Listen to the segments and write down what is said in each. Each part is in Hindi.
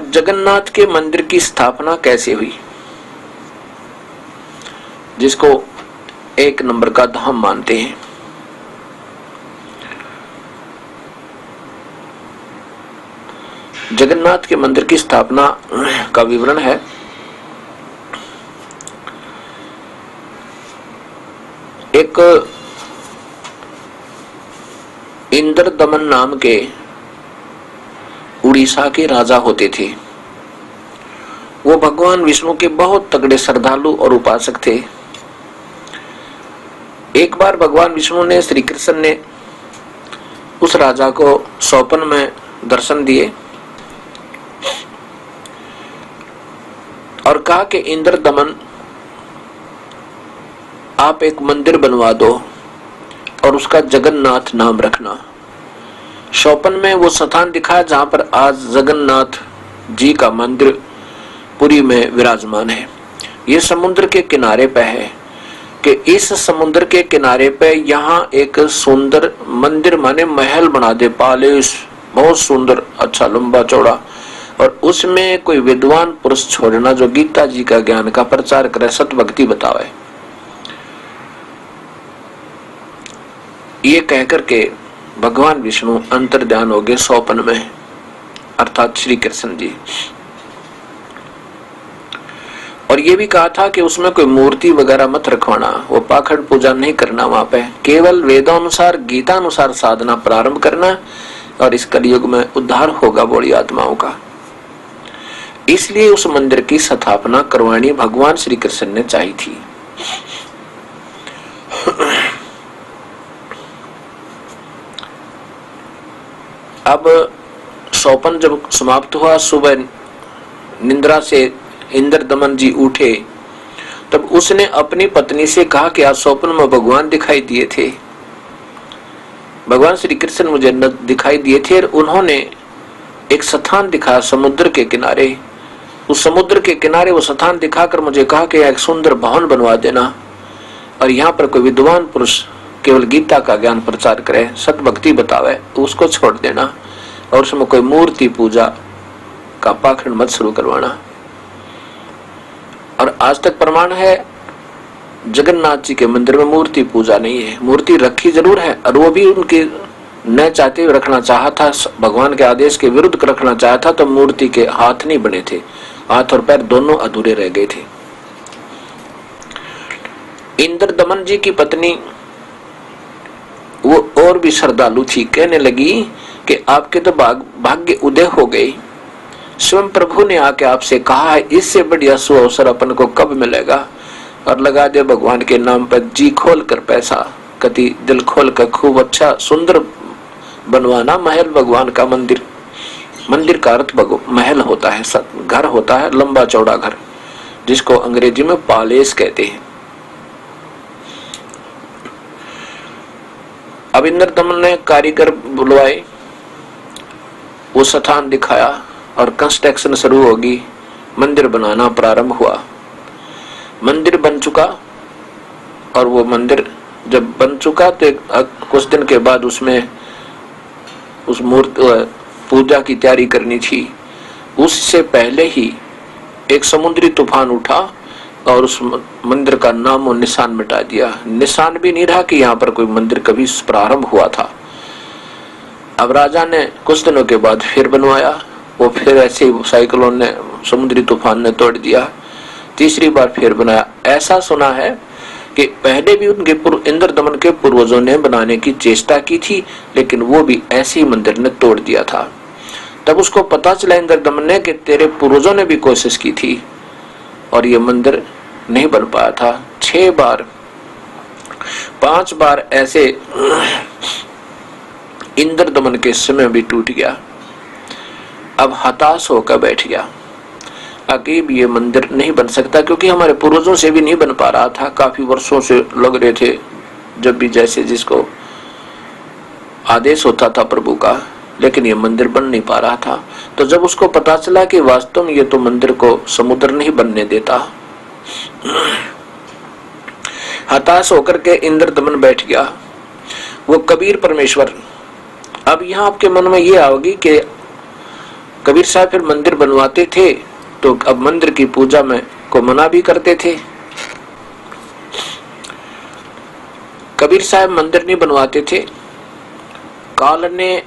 अब जगन्नाथ के मंदिर की स्थापना कैसे हुई, जिसको एक नंबर का धाम मानते हैं। जगन्नाथ के मंदिर की स्थापना का विवरण है। एक इंद्रदमन नाम के उड़ीसा के राजा होते थे। वो भगवान विष्णु के बहुत तगड़े श्रद्धालु और उपासक थे। एक बार भगवान विष्णु ने, श्री कृष्ण ने उस राजा को स्वप्न में दर्शन दिए और कहा कि इंद्रदमन, आप एक मंदिर बनवा दो और उसका जगन्नाथ नाम रखना। स्वप्न में वो स्थान दिखाया जहां पर आज जगन्नाथ जी का मंदिर पुरी में विराजमान है। ये समुद्र के किनारे पे है कि इस समुद्र के किनारे पे यहाँ एक सुंदर मंदिर माने महल बना दे, पैलेस बहुत सुंदर, अच्छा लंबा चौड़ा, और उसमें कोई विद्वान पुरुष छोड़ना जो गीता जी का ज्ञान का प्रचार करे, सत भक्ति बतावे। ये कहकर के भगवान विष्णु अंतर्ध्यान हो गए स्वप्न में, अर्थात श्री कृष्ण जी। और ये भी कहा था कि उसमें कोई मूर्ति वगैरह मत रखवाना, वो पाखंड पूजा नहीं करना, वहां पे केवल वेदानुसार गीता अनुसार साधना प्रारंभ करना, और इस कलयुग में उद्धार होगा बड़ी आत्माओं का। इसलिए उस मंदिर की स्थापना करवानी भगवान श्री कृष्ण ने चाही थी। अब स्वप्न जब समाप्त हुआ, सुबह निंद्रा से इंद्रदमन जी उठे, तब उसने अपनी पत्नी से कहा कि आज स्वप्न में भगवान दिखाई दिए थे, भगवान श्री कृष्ण मुझे दिखाई दिए थे, और उन्होंने एक स्थान दिखाया समुद्र के किनारे। उस समुद्र के किनारे वो स्थान दिखाकर मुझे कहा कि एक सुंदर भवन बनवा देना, और यहाँ पर कोई विद्वान पुरुष केवल गीता का ज्ञान प्रचार करे, सतभक्ति बतावे, उसको छोड़ देना, और उसमें कोई मूर्ति पूजा का पाखंड मत शुरू करवाना। और आज तक प्रमाण है जगन्नाथ जी के मंदिर में मूर्ति पूजा नहीं है। मूर्ति रखी जरूर है, और वो भी उनके न चाहते हुए रखना चाहा था, भगवान के आदेश के विरुद्ध रखना चाहा था, तो मूर्ति के हाथ नहीं बने थे, हाथ और पैर दोनों अधूरे रह गए थे। इंद्रदमन जी की पत्नी वो और भी श्रद्धालु थी, कहने लगी कि आपके तो भाग्य उदय हो गए, स्वयं प्रभु ने आके आपसे कहा है, इससे बढ़िया सुअवसर अपन को कब मिलेगा, और लगा दे भगवान के नाम पर जी खोल कर पैसा, कति दिल खोल कर खूब अच्छा सुंदर बनवाना महल, भगवान का मंदिर। मंदिर का अर्थ महल होता है, घर होता है, लंबा चौड़ा घर, जिसको अंग्रेजी में पैलेस कहते हैं। अब इंद्रदमन ने कारीगर बुलवाए, वो स्थान दिखाया और कंस्ट्रक्शन शुरू होगी, मंदिर बनाना प्रारंभ हुआ। मंदिर बन चुका, और वो मंदिर जब बन चुका तो कुछ दिन के बाद उसमें उस मूर्ति पूजा की तैयारी करनी थी। उससे पहले ही एक समुद्री तूफान उठा और उस मंदिर का नाम और निशान मिटा दिया। निशान भी नहीं रहा कि यहाँ पर कोई मंदिर कभी प्रारंभ हुआ था। अब राजा ने कुछ दिनों के बाद फिर बनवाया, वो फिर ऐसे साइक्लोन ने, समुद्री तूफान ने तोड़ दिया। तीसरी बार फिर बनाया। ऐसा सुना है कि पहले भी उनके इंद्रदमन के पूर्वजों ने बनाने की चेष्टा की थी, लेकिन वो भी ऐसे ही मंदिर ने तोड़ दिया था। तब उसको पता चला इंद्रदमन ने कि तेरे पूर्वजों ने भी कोशिश की थी और ये मंदिर नहीं बन पाया था। 6 बार 5 बार ऐसे इंद्रदमन के समय भी टूट गया। अब हताश होकर बैठ गया, अकीब ये मंदिर नहीं बन सकता, क्योंकि हमारे पूर्वजों से भी नहीं बन पा रहा था। काफी वर्षों से लग रहे थे, जब भी जैसे जिसको आदेश होता था प्रभु का, लेकिन ये मंदिर बन नहीं पा रहा था। तो जब उसको पता चला कि वास्तव में ये तो मंदिर को समुद्र नहीं बनने देता, हताश होकर के इंद्रदमन बैठ गया। वो कबीर परमेश्वर। अब यहाँ आपके मन में ये आओगी कि कबीर साहब फिर मंदिर बनवाते थे तो अब मंदिर की पूजा में को मना भी करते थे। कबीर साहब मंदिर नहीं बनवाते थे। काल ने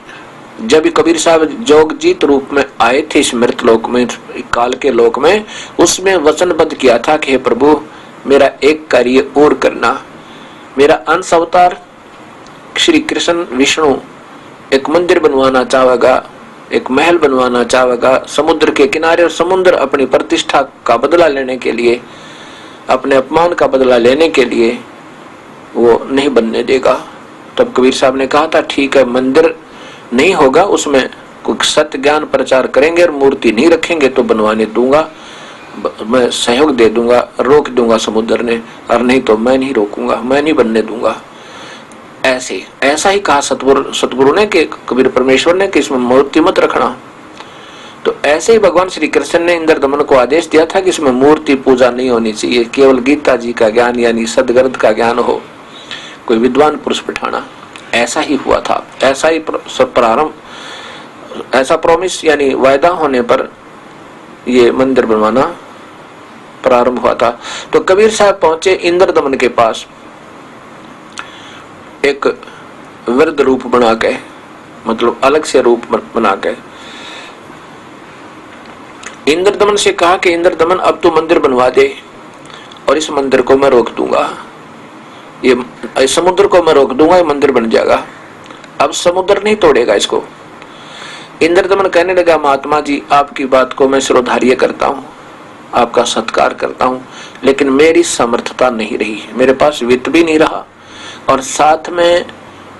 जब कबीर साहब जोगजीत रूप में आए थे इस मृत लोक में, काल के लोक में, उसमें वचनबद्ध किया था कि हे प्रभु मेरा एक कार्य और करना। मेरा अंश अवतार श्री कृष्ण विष्णु एक मंदिर बनवाना चाहेगा, एक महल बनवाना चाहेगा समुद्र के किनारे, और समुद्र अपनी प्रतिष्ठा का बदला लेने के लिए, अपने अपमान का बदला लेने के लिए वो नहीं बनने देगा। तब कबीर साहब ने कहा था ठीक है, मंदिर नहीं होगा, उसमें कुछ सत्य ज्ञान प्रचार करेंगे और मूर्ति नहीं रखेंगे तो बनवाने दूंगा, मैं सहयोग दे दूंगा, रोक दूंगा समुद्र ने, और नहीं तो मैं नहीं रोकूंगा, मैं नहीं बनने दूंगा। ऐसा ही कहा सतगुरु ने कि कबीर परमेश्वर ने कि इसमें मूर्ति मत रखना। तो ऐसे ही भगवान श्री कृष्ण ने इंद्र दमन को आदेश दिया था कि इसमें मूर्ति पूजा नहीं होनी चाहिए, केवल गीता जी का ज्ञान यानी सदग्रंथ का ज्ञान हो, कोई विद्वान पुरुष बिठाना। ऐसा ही हुआ था, ऐसा ही प्रारंभ, ऐसा प्रॉमिस यानी वायदा होने पर ये मंदिर बनवाना प्रारंभ हुआ था। तो कबीर साहब पहुंचे इंद्र दमन के पास एक वृद्ध रूप बना के, मतलब अलग से रूप बना के इंद्र दमन से कहा कि इंद्र दमन अब तू मंदिर बनवा दे और इस मंदिर को मैं रोक दूंगा, ये समुद्र को मैं रोक दूंगा, ये मंदिर बन जाएगा। अब समुद्र नहीं तोड़ेगा इसको। इंद्र दमन कहने लगा महात्मा जी आपकी बात को मैं श्रद्धार्य करता हूँ, आपका सत्कार करता हूँ, लेकिन मेरी समर्थता नहीं रही, मेरे पास वित्त भी नहीं रहा, और साथ में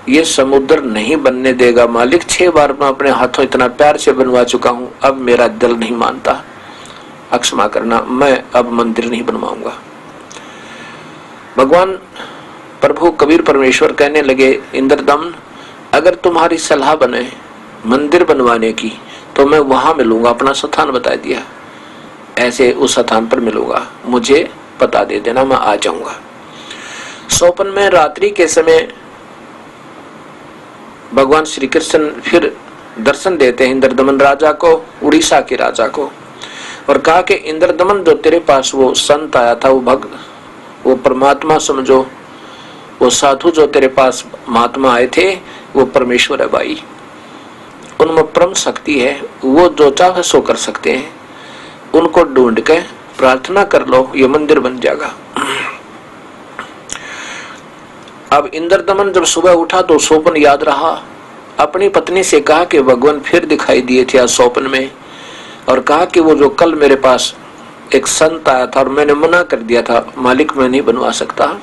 ये समुद्र नहीं बनने देगा मालिक। 6 बार मैं अपने हाथों इतना प्यार से बनवा चुका हूँ, अब मेरा दिल नहीं मानता, क्षमा करना, मैं अब मंदिर नहीं बनवाऊंगा। भगवान प्रभु कबीर परमेश्वर कहने लगे इंद्र दमन अगर तुम्हारी सलाह बने मंदिर बनवाने की तो मैं वहां मिलूंगा, अपना स्थान बता दिया, ऐसे उस स्थान पर मिलूंगा, मुझे पता दे देना, मैं आ जाऊंगा। स्वप्न में रात्रि के समय भगवान श्री कृष्ण फिर दर्शन देते हैं इंद्र दमन राजा को, उड़ीसा के राजा को, और कहा कि इंद्र दमन जो तेरे पास वो संत आया था, वो भक्त, वो परमात्मा समझो, वो साधु जो तेरे पास महात्मा आए थे वो परमेश्वर है भाई, उनमें परम शक्ति है, वो जो चाहे सो कर सकते हैं, उनको ढूंढ के प्रार्थना कर लो, ये मंदिर बन जाएगा। अब इंद्र दमन जब सुबह उठा तो स्वप्न याद रहा, अपनी पत्नी से कहा कि भगवान फिर दिखाई दिए थे आज स्वप्न में, और कहा कि वो जो कल मेरे पास एक संत आया था और मैंने मना कर दिया था मालिक मैं नहीं बनवा सकता,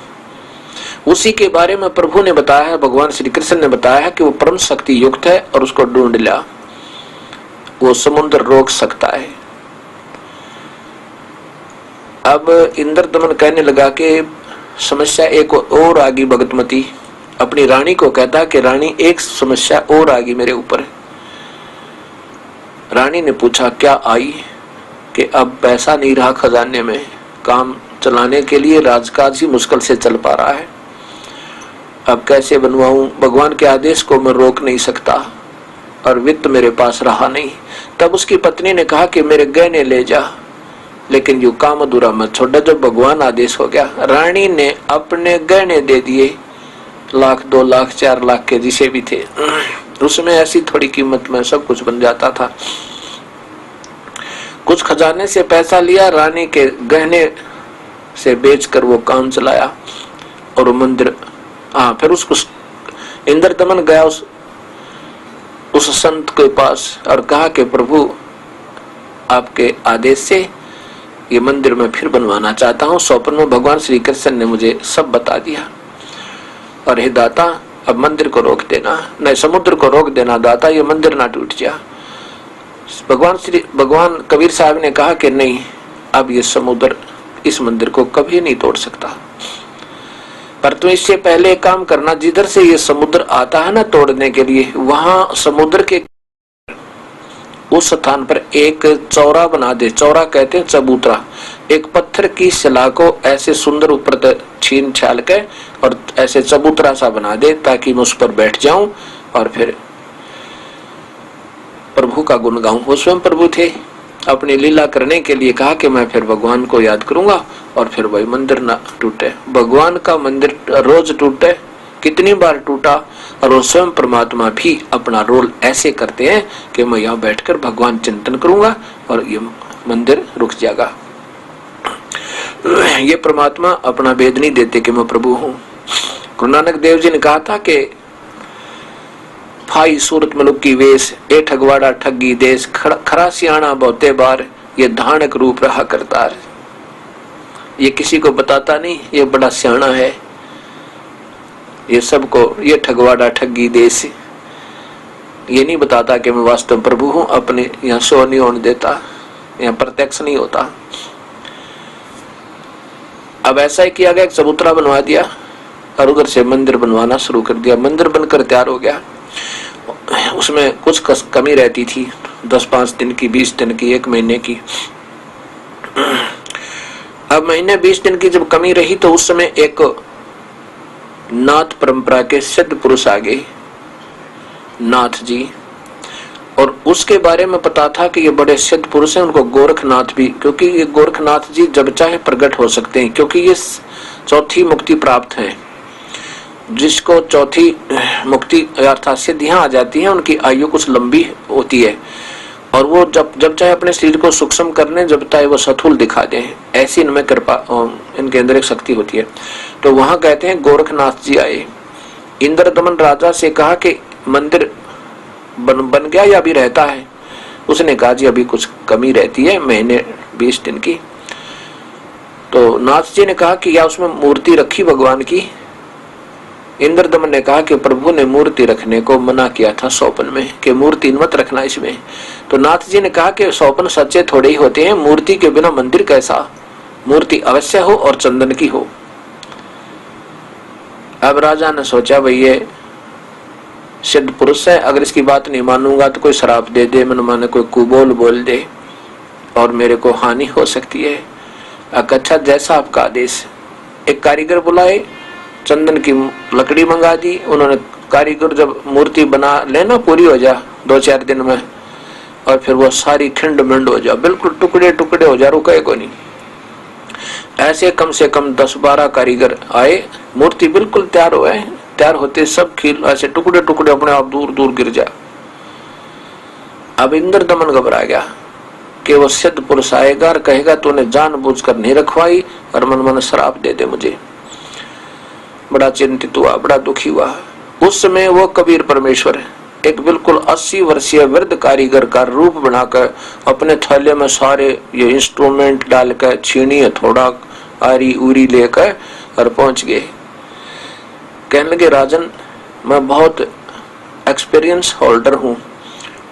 उसी के बारे में प्रभु ने बताया है, भगवान श्री कृष्ण ने बताया है कि वो परम शक्ति युक्त है और उसको ढूंढ लिया, वो समुद्र रोक सकता है। अब इंद्र दमन कहने लगा कि समस्या एक और आ गई, भगतमती अपनी रानी को कहता कि रानी एक समस्या और आ गई मेरे ऊपर। रानी ने पूछा क्या आई, कि अब पैसा नहीं रहा खजाने में, काम चलाने के लिए राजकाज ही मुश्किल से चल पा रहा है, अब कैसे बनवाऊं, भगवान के आदेश को मैं रोक नहीं सकता और वित्त मेरे पास रहा नहीं। तब उसकी पत्नी ने कहा कि मेरे गहने ले जा, लेकिन यू काम अधूरा मत छोड़, जब भगवान आदेश हो गया। रानी ने अपने गहने दे दिए, 1 लाख 2 लाख 4 लाख के जिसे भी थे, उसमें ऐसी थोड़ी कीमत में सब कुछ बन जाता था। कुछ खजाने से पैसा लिया, रानी के गहने से बेचकर वो काम चलाया और मंदिर। फिर उसको इंद्र दमन गया उस संत के पास और कहा कि प्रभु आपके आदेश से ये मंदिर मैं फिर बनवाना चाहता हूँ, स्वप्न में भगवान श्री कृष्ण ने मुझे सब बता दिया, और हे दाता अब मंदिर को रोक देना, नहीं समुद्र को रोक देना दाता, ये मंदिर ना टूट जा। भगवान कबीर साहब ने कहा कि नहीं, अब ये समुद्र इस मंदिर को कभी नहीं तोड़ सकता, पर तो इससे पहले एक काम करना, जिधर से ये समुद्र आता है ना तोड़ने के लिए, वहां समुद्र के उस स्थान पर एक चौरा बना दे, चौरा कहते हैं चबूतरा, एक पत्थर की शिला को ऐसे सुंदर ऊपर छीन छाल के और ऐसे चबूतरा सा बना दे, ताकि मैं उस पर बैठ जाऊं और फिर प्रभु का गुण गाऊं। वो स्वयं प्रभु थे, अपनी लीला करने के लिए कहा कि मैं फिर भगवान को याद करूंगा, और फिर वही मंदिर ना टूटे। भगवान का मंदिर रोज टूटे, कितनी बार टूटा, और वो स्वयं परमात्मा भी अपना रोल ऐसे करते हैं कि मैं यहाँ बैठकर भगवान चिंतन करूंगा और ये मंदिर रुक जाएगा। ये परमात्मा अपना भेद नहीं देते कि मैं प्रभु हूं। गुरु नानक देव जी ने कहा था कि फाई सूरत मलुक की वेश, ए ठगवाड़ा ठगी देश, खरा सियाणा बहुते बार, ये धानक रूप रहा करतार। ये किसी को बताता नहीं, ये बड़ा सियाणा है, ये सबको, ये ठगवाड़ा ठगी देश, ये नहीं बताता कि मैं वास्तव प्रभु हूं। अपने यहाँ शो नहीं होने देता, यहाँ प्रत्यक्ष नहीं होता। अब ऐसा ही किया गया, एक चबूतरा बनवा दिया और उधर से मंदिर बनवाना शुरू कर दिया। मंदिर बनकर तैयार हो गया, उसमें कुछ कमी रहती थी, 10-5 दिन की, 20 दिन की, 1 महीने की। अब महीने 20 दिन की जब कमी रही तो उस समय एक नाथ परंपरा के सिद्ध पुरुष आ गए, नाथ जी, और उसके बारे में पता था कि ये बड़े सिद्ध पुरुष हैं। उनको गोरखनाथ भी, क्योंकि ये गोरखनाथ जी जब चाहे प्रकट हो सकते हैं, क्योंकि ये चौथी मुक्ति प्राप्त है। जिसको चौथी मुक्ति अर्थात सिद्धियां आ जाती हैं, उनकी आयु कुछ लंबी होती है, और वो जब चाहे अपने शरीर को सूक्ष्म करने, जब चाहे वो सथूल दिखा दें, ऐसी इनमें कृपा, इनके अंदर एक शक्ति होती है। तो वहां कहते हैं गोरखनाथ जी आए, इंद्रदमन राजा से कहा कि मंदिर बन गया या अभी रहता है। उसने कहा जी अभी कुछ कमी रहती है, महीने 20 दिन की। तो नाथ जी ने कहा कि या उसमें मूर्ति रखी भगवान की। इंद्रदमन ने कहा कि प्रभु ने मूर्ति रखने को मना किया था स्वप्न में, कि मूर्ति मत रखना इसमें। तो नाथ जी ने कहा कि स्वप्न सच्चे थोड़े ही होते हैं, मूर्ति के बिना मंदिर कैसा, मूर्ति अवश्य हो और चंदन की हो। अब राजा ने सोचा भाई ये सिद्ध पुरुष है, अगर इसकी बात नहीं मानूंगा तो कोई श्राप दे दे, मन माने कोई कुबोल बोल दे और मेरे को हानि हो सकती है। अच्छा जैसा आपका आदेश। एक कारीगर बुलाए, चंदन की लकड़ी मंगा दी उन्होंने। कारीगर जब मूर्ति बना लेना पूरी हो जा 2-4 दिन में, और फिर वो सारी खिंड मिंड हो जा, बिल्कुल टुकड़े टुकड़े हो जा, रुके को नहीं। ऐसे कम से कम 10-12 कारीगर आए, मूर्ति बिल्कुल तैयार हुए, तैयार होते सब खील ऐसे टुकड़े टुकड़े अपने आप दूर दूर गिर जा। अब इंद्रदमन घबरा गया कि वो सिद्ध पुरुष आएगा और कहेगा तूने जानबूझकर नहीं रखवाई और मन मन श्राप दे दे मुझे। बड़ा चिंतित हुआ, बड़ा दुखी हुआ। उस समय वो कबीर परमेश्वर एक बिल्कुल 80 वर्षीय वृद्ध कारीगर का रूप बनाकर अपने थैले में सारे ये इंस्ट्रूमेंट डालकर, छीनी हथौड़ा आरी उरी लेकर और पहुंच गए। कहने लगे राजन मैं बहुत एक्सपीरियंस होल्डर हूँ,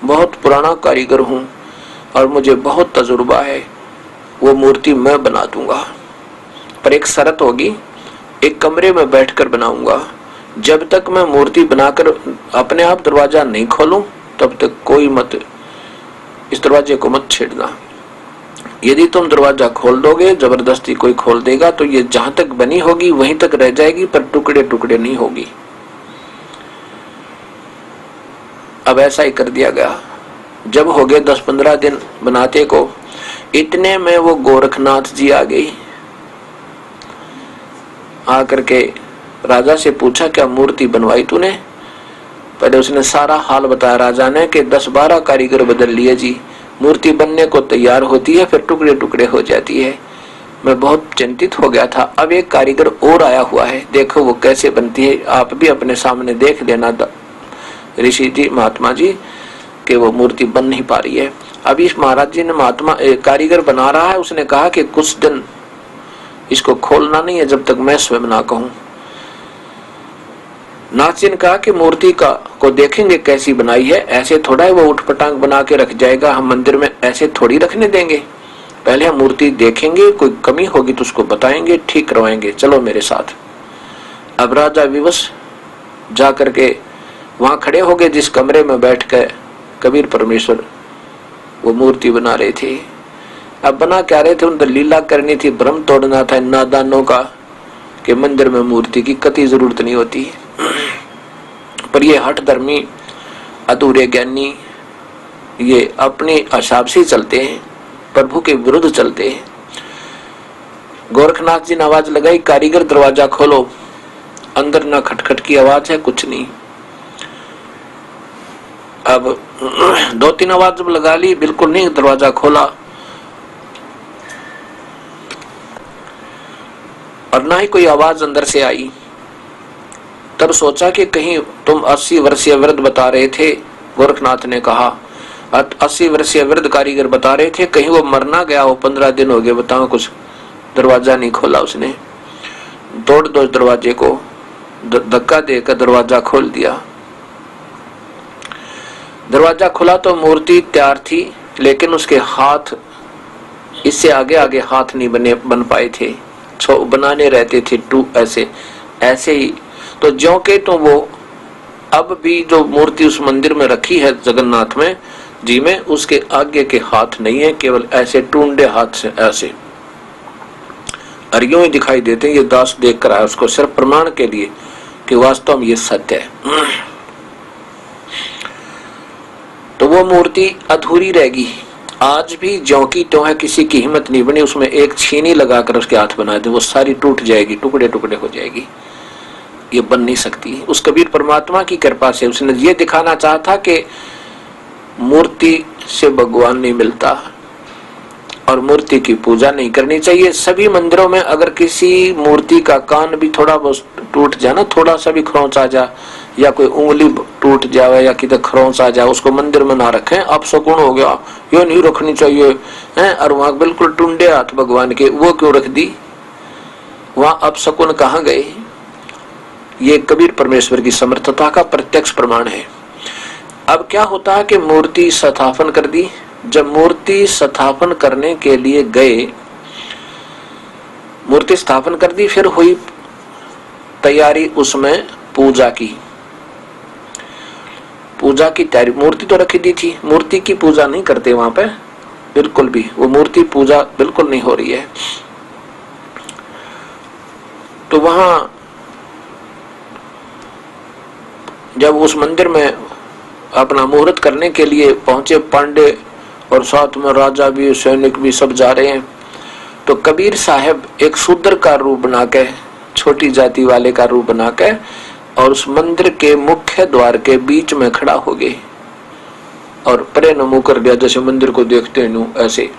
बहुत पुराना कारीगर हूँ और मुझे बहुत तजुर्बा है, वो मूर्ति मैं बना दूंगा, पर एक शर्त होगी, एक कमरे में बैठकर बनाऊंगा। जब तक मैं मूर्ति बनाकर अपने आप दरवाजा नहीं खोलूं तब तक कोई मत इस दरवाजे को मत छेड़ना। यदि तुम दरवाजा खोल दोगे, जबरदस्ती कोई खोल देगा तो ये जहां तक बनी होगी वहीं तक रह जाएगी, पर टुकड़े टुकड़े नहीं होगी। अब ऐसा ही कर दिया गया। जब हो गए 10-15 दिन बनाते को, इतने में वो गोरखनाथ जी आ गई। आकर के राजा से पूछा क्या मूर्ति बनवाई तूने? पहले उसने सारा हाल बताया राजा ने कि 10-12 कारीगर बदल लिए जी, मूर्ति बनने को तैयार होती है फिर टुकड़े टुकड़े हो जाती है। मैं बहुत चिंतित हो गया था। अब एक कारीगर और आया हुआ है, देखो वो कैसे बनती है, आप भी अपने सामने देख लेना ऋषि जी, महात्मा जी, कि वो मूर्ति बन नहीं पा रही है। अभी इस महाराज जी ने महात्मा कारीगर बना रहा है, उसने कहा कि कुछ दिन इसको खोलना नहीं है जब तक मैं स्वयं ना कहूं। नाथ जी ने कहा कि मूर्ति को देखेंगे कैसी बनाई है, ऐसे थोड़ा है वो उठपटांग बना के रख जाएगा, हम मंदिर में ऐसे थोड़ी रखने देंगे, पहले हम मूर्ति देखेंगे, कोई कमी होगी तो उसको बताएंगे, ठीक करवाएंगे, चलो मेरे साथ। अब राजा विवश जा करके वहां खड़े हो गए जिस कमरे में बैठ कर कबीर परमेश्वर वो मूर्ति बना रहे थे। अब बना क्या रहे थे, उनकी लीला करनी थी, भ्रम तोड़ना था नादानों का कि मंदिर में मूर्ति की कतई जरूरत नहीं होती। पर ये हठ धर्मी अधूरे ज्ञानी ये अपने हिसाब से चलते हैं, प्रभु के विरुद्ध चलते हैं। गोरखनाथ जी ने आवाज लगाई, कारीगर दरवाजा खोलो। अंदर ना खटखट की आवाज है, कुछ नहीं। अब 2-3 आवाज जब लगा ली, बिल्कुल नहीं दरवाजा खोला, और ना ही कोई आवाज अंदर से आई। तब सोचा कि कहीं तुम 80 वर्षीय वृद्ध बता रहे थे, गोरखनाथ ने कहा 80 वर्षीय वृद्ध कारीगर बता रहे थे, कहीं वो मरना गया हो, 15 दिन हो गए, बताओ कुछ दरवाजा नहीं खोला उसने। तोड़ दो दरवाजे को, धक्का देकर दरवाजा खोल दिया। दरवाजा खुला तो मूर्ति तैयार थी, लेकिन उसके हाथ इससे आगे आगे हाथ नहीं बन पाए थे, बनाने रहते थे टू ऐसे ही। तो ज्यों के तो वो अब भी जो मूर्ति उस मंदिर में रखी है जगन्नाथ में जी में, उसके आगे के हाथ नहीं है, केवल ऐसे टूंडे हाथ से ऐसे अरियों ही दिखाई देते हैं। ये दास देख कर आया उसको सिर्फ प्रमाण के लिए कि वास्तव में ये सत्य है। तो वो मूर्ति अधूरी रहेगी, आज भी ज्यों की त्यों है, किसी की हिम्मत नहीं बनी उसमें एक छीनी लगाकर उसके हाथ बना दे, वो सारी टूट जाएगी, टुकड़े टुकड़े हो जाएगी, ये बन नहीं सकती। उस कबीर परमात्मा की कृपा से उसने ये दिखाना चाहा था कि मूर्ति से भगवान नहीं मिलता और मूर्ति की पूजा नहीं करनी चाहिए। सभी मंदिरों में अगर किसी मूर्ति का कान भी थोड़ा बहुत टूट जाए ना, थोड़ा सा भी खरोंच आ जा, या कोई उंगली टूट जाए या किधर खरोंच आ जाए, उसको मंदिर में ना रखें, अब शकुन हो गया, ये नहीं रखनी चाहिए हैं। और वहां बिल्कुल टुंडे हाथ भगवान के, वो क्यों रख दी, वहां अब शकुन कहाँ गए। ये कबीर परमेश्वर की समर्थता का प्रत्यक्ष प्रमाण है। अब क्या होता है कि मूर्ति स्थापन कर दी। जब मूर्ति स्थापन करने के लिए गए, मूर्ति स्थापन कर दी, फिर हुई तैयारी उसमें पूजा की तैयारी। मूर्ति तो रखी दी थी, मूर्ति की पूजा नहीं करते वहां पे बिल्कुल भी, वो मूर्ति पूजा बिल्कुल नहीं हो रही है। तो वहां जब उस मंदिर में अपना मुहूर्त करने के लिए पहुंचे पांडे, और साथ में राजा भी, सैनिक भी, सब जा रहे हैं, तो कबीर साहब एक शूद्र का रूप बना के, छोटी जाति वाले का रूप बना के, और उस मंदिर के मुख्य द्वार के बीच में खड़ा हो गए और परे नमो कर दिया, जैसे मंदिर को देखते हैं ऐसे।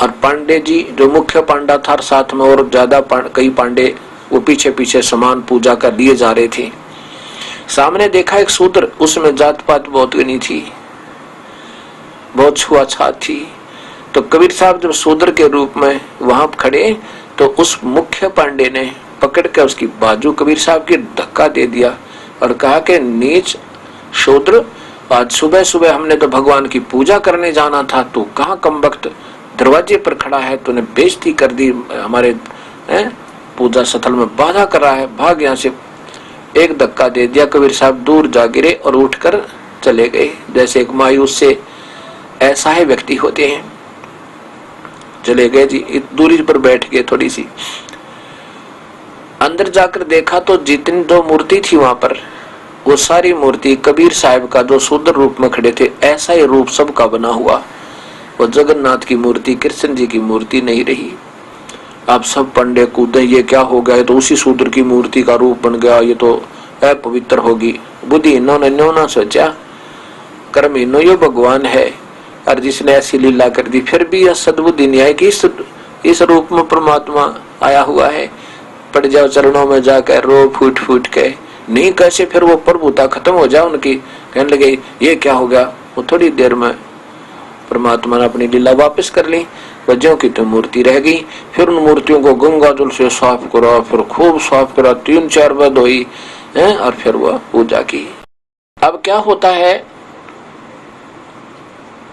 और पांडे जी जो मुख्य पांडा था, साथ में और ज्यादा कई पांडे, वो पीछे पीछे समान पूजा कर लिए जा रहे थे। सामने देखा एक शूद्र, उसमें जात पात बहुत नहीं थी, बहुत छुआछात थी। तो कबीर साहब जब शूद्र के रूप में वहां खड़े, तो उस मुख्य पांडे ने पकड़ के उसकी बाजू कबीर साहब की धक्का दे दिया और कहा कि नीच शूद्र, आज सुबह सुबह हमने तो भगवान की पूजा करने जाना था, तू कहाँ कमबख्त दरवाजे पर खड़ा है, तूने बेइज्जती कर दी, हमारे पूजा स्थल में बाधा कर रहा है, भाग यहाँ से। एक धक्का दे दिया, कबीर साहब दूर जा गिरे और उठकर चले गए। जैसे एक मायूस से ऐसा ही व्यक्ति होते हैं, चले गए जी, दूरी पर बैठ गए थोड़ी सी। अंदर जाकर देखा तो जितनी दो मूर्ति थी वहां पर, वो सारी मूर्ति कबीर साहब का जो शूद्र रूप में खड़े थे, ऐसा ही रूप सबका बना हुआ। वो जगन्नाथ की मूर्ति, कृष्ण जी की मूर्ति नहीं रही। आप सब पंडे कूदे, ये क्या हो गया, तो उसी शूद्र की मूर्ति का रूप बन गया, ये तो अपवित्र होगी। बुद्धि इन्होंने न्यो ना सोचा, कर्म इन्हों यो भगवान है, और जिसने ऐसी लीला कर दी, फिर भी यह सद्बुद्धि नहीं है कि इस रूप में परमात्मा आया हुआ है। पड़ जाओ चरणों में जाकर रो फूट फूट के, नहीं कैसे फिर वो प्रभुता खत्म हो जाए उनकी, कहने लगे ये क्या हो गया। वो थोड़ी देर में परमात्मा ने अपनी लीला वापस कर ली, वजहों की तो मूर्ति रह गई। फिर उन मूर्तियों को गंगा जल से साफ करा, फिर खूब साफ करा, 3-4 बार धोई, और फिर वह पूजा की। अब क्या होता है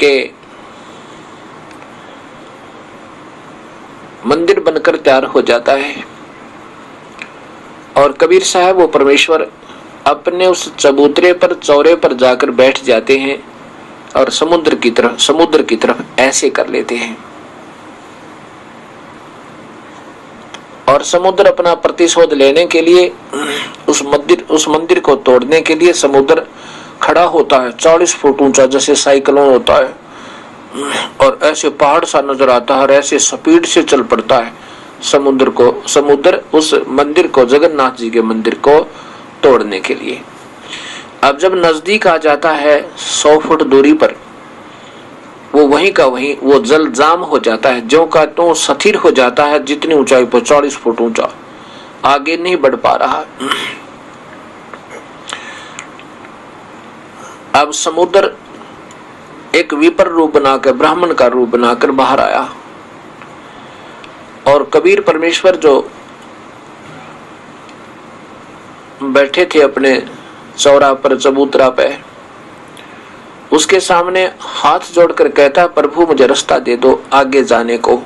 कि मंदिर बनकर तैयार हो जाता है, और कबीर साहब वो परमेश्वर अपने उस चबूतरे पर, चौरे पर जाकर बैठ जाते हैं और समुद्र की तरफ ऐसे कर लेते हैं। और समुद्र अपना प्रतिशोध लेने के लिए, उस मंदिर को तोड़ने के लिए समुद्र खड़ा होता है 40 फुट ऊंचा, जैसे साइक्लोन होता है, और ऐसे पहाड़ सा नजर आता है और ऐसे स्पीड से चल पड़ता है समुद्र उस मंदिर को, जगन्नाथ जी के मंदिर को तोड़ने के लिए। अब जब नजदीक आ जाता है 100 फुट दूरी पर, वो वहीं का वहीं वो जल जाम हो जाता है, ज्यों का त्यों स्थिर हो जाता है। जितनी ऊंचाई पर 40 फुट ऊंचा, आगे नहीं बढ़ पा रहा। अब समुद्र एक विपर रूप बनाकर, ब्राह्मण का रूप बनाकर बाहर आया, और कबीर परमेश्वर जो बैठे थे अपने चौरा पर, चबूतरा पे, उसके सामने हाथ जोड़कर कहता, प्रभु मुझे रास्ता दे दो आगे जाने को।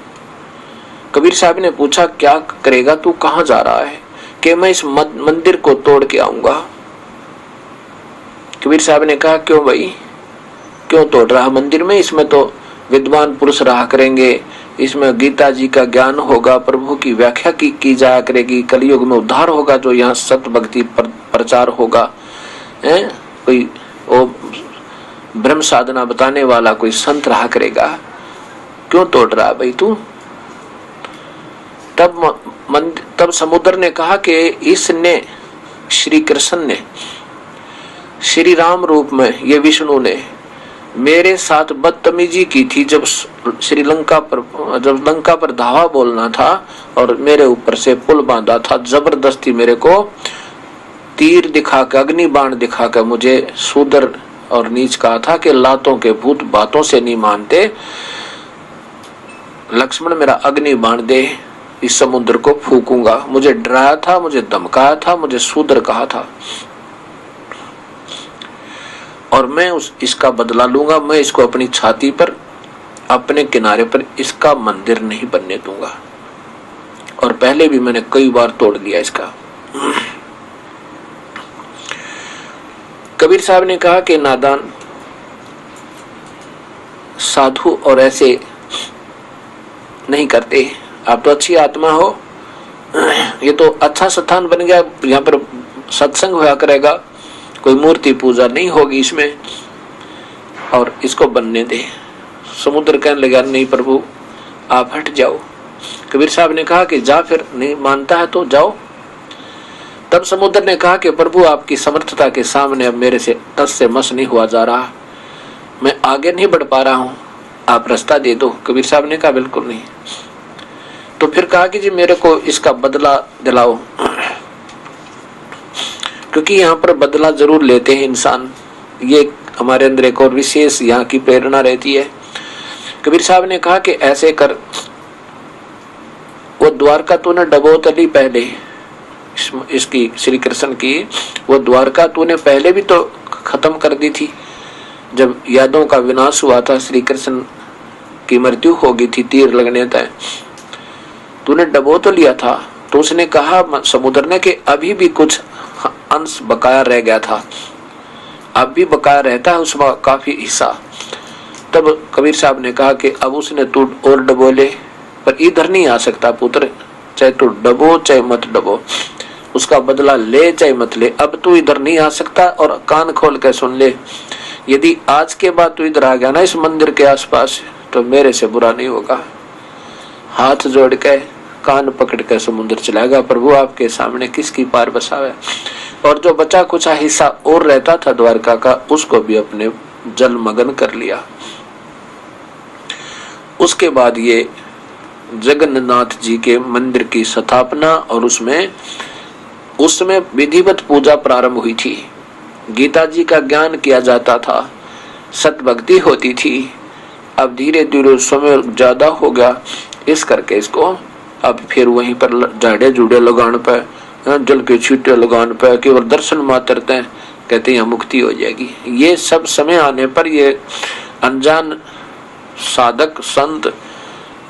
कबीर साहब ने पूछा, क्या करेगा तू, कहां जा रहा है? कि मैं इस मंदिर को तोड़ के आऊंगा। कबीर साहब ने कहा, क्यों भाई, क्यों तोड़ रहा मंदिर में? इसमें तो विद्वान पुरुष रहा करेंगे, इसमें गीता जी का ज्ञान होगा, प्रभु की व्याख्या की जाया करेगी, कलयुग में उद्धार होगा, जो यहाँ सत्य भक्ति प्रचार होगा, कोई वो ब्रह्म साधना बताने वाला कोई संत रहा करेगा, क्यों तोड़ रहा भाई तू? तब समुद्र ने कहा कि इसने, श्री कृष्ण ने, श्री राम रूप में, ये विष्णु ने मेरे साथ बदतमीजी की थी जब लंका पर धावा बोलना था और मेरे ऊपर से पुल बांधा था। जबरदस्ती मेरे को तीर दिखाकर, अग्नि बाण दिखाकर मुझे शूद्र और नीच कहा था कि लातों के भूत बातों से नहीं मानते। लक्ष्मण मेरा अग्नि बाण दे, इस समुद्र को फूकूंगा। मुझे डराया था, मुझे धमकाया था, मुझे शूद्र कहा था, और मैं इसका बदला लूंगा। मैं इसको अपनी छाती पर, अपने किनारे पर इसका मंदिर नहीं बनने दूंगा। और पहले भी मैंने कई बार तोड़ दिया इसका। कबीर साहब ने कहा कि नादान साधु और ऐसे नहीं करते, आप तो अच्छी आत्मा हो, ये तो अच्छा स्थान बन गया, यहाँ पर सत्संग हुआ करेगा, कोई मूर्ति पूजा नहीं होगी इसमें, और इसको बनने दे। समुद्र कहने लगा, नहीं प्रभु आप हट जाओ। कबीर साहब ने कहा कि जा, फिर नहीं मानता है तो जाओ। तब समुद्र ने कहा कि प्रभु आपकी समर्थता के सामने अब मेरे से टस से मस नहीं हुआ जा रहा, मैं आगे नहीं बढ़ पा रहा हूं, आप रास्ता दे दो। कबीर साहब ने कहा बिल्कुल नहीं। तो फिर कहा कि जी मेरे को इसका बदला दिलाओ, क्योंकि यहाँ पर बदला जरूर लेते हैं इंसान, ये हमारे अंदर एक और विशेष यहाँ की प्रेरणा रहती है। कबीर साहब ने कहा कि ऐसे कर, वो द्वारका तूने डबोत ली पहले, इसकी श्री कृष्ण की वो द्वारका तूने पहले भी तो खत्म कर दी थी। जब यादों का विनाश हुआ था, श्री कृष्ण की मृत्यु हो गई थी तीर लगने तक, तूने डबो तो लिया था। तो उसने कहा समुद्र ने कि अभी भी कुछ अंश बकाया रह गया था, अब भी बकाया रहता है उसमें काफी हिस्सा। तब कबीर साहब ने कहा कि अब उसने तू और डबो ले, पर इधर नहीं आ सकता पुत्र, चाहे तू डबो चाहे मत डबो, उसका बदला ले चाहे मत ले, अब तू इधर नहीं आ सकता। और कान खोल के सुन ले, यदि आज के बाद तू इधर आ गया ना इस मंदिर के आसपास, तो मेरे से बुरा नहीं होगा। हाथ जोड़ के कान पकड़ के समुद्र चलाएगा, प्रभु आपके सामने किसकी पार बसावे। और जो बचा कुछ हिस्सा और रहता था द्वारका का, उसको भी अपने जल मगन कर लिया। उसके बाद ये जगन्नाथ जी के मंदिर की स्थापना, और उसमें विधिवत पूजा प्रारंभ हुई थी। गीता जी का ज्ञान किया जाता था, सत भक्ति होती थी। अब धीरे धीरे समय ज्यादा हो गया, इस करके इसको अब फिर वहीं पर झाड़े जूड़े लगान पे, जल के छींटे लगान पे, केवल दर्शन मात्र तय कहते हैं मुक्ति हो जाएगी। ये सब समय आने पर ये अनजान साधक संत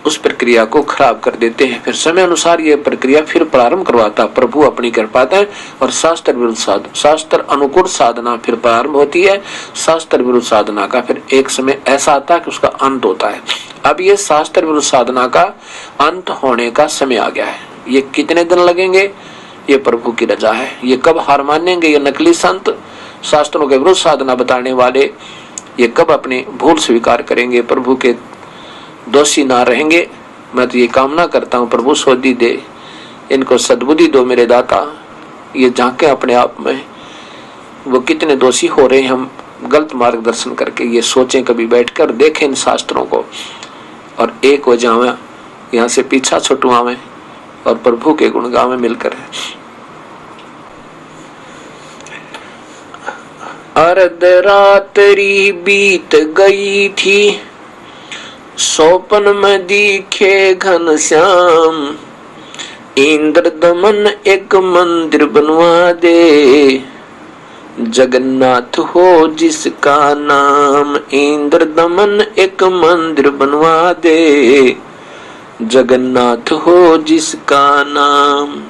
उस प्रक्रिया को खराब कर देते हैं। फिर समय अनुसार ये प्रक्रिया फिर प्रारंभ करवाता प्रभु अपनी कृपा है, और शास्त्र विरुद्ध शास्त्र अनुकूल साधना फिर प्रारंभ होती है। शास्त्र विरुद्ध साधना का फिर एक समय ऐसा आता है कि उसका अंत होता है। अब ये शास्त्र विरुद्ध साधना का अंत होने का समय आ गया है। ये कितने दिन लगेंगे, ये प्रभु की रजा है। ये कब हार मानेंगे ये नकली संत, शास्त्रों के विरुद्ध साधना बताने वाले ये कब अपनी भूल स्वीकार करेंगे, प्रभु के दोषी ना रहेंगे। मैं तो ये कामना करता हूँ प्रभु सोधी दे, इनको सद्बुद्धि दो मेरे दाता, ये झांके अपने आप में वो कितने दोषी हो रहे हैं हम गलत मार्गदर्शन करके। ये सोचें, कभी बैठकर देखें इन शास्त्रों को और एक हो जावे, यहाँ से पीछा छुटवावे और प्रभु के गुण गावे मिलकर। अर्ध रात्रि बीत गई थी, सोपन में दिखे घनश्याम, इंद्र दमन एक मंदिर बनवा दे, जगन्नाथ हो जिसका नाम। इंद्र दमन एक मंदिर बनवा दे, जगन्नाथ हो जिसका नाम।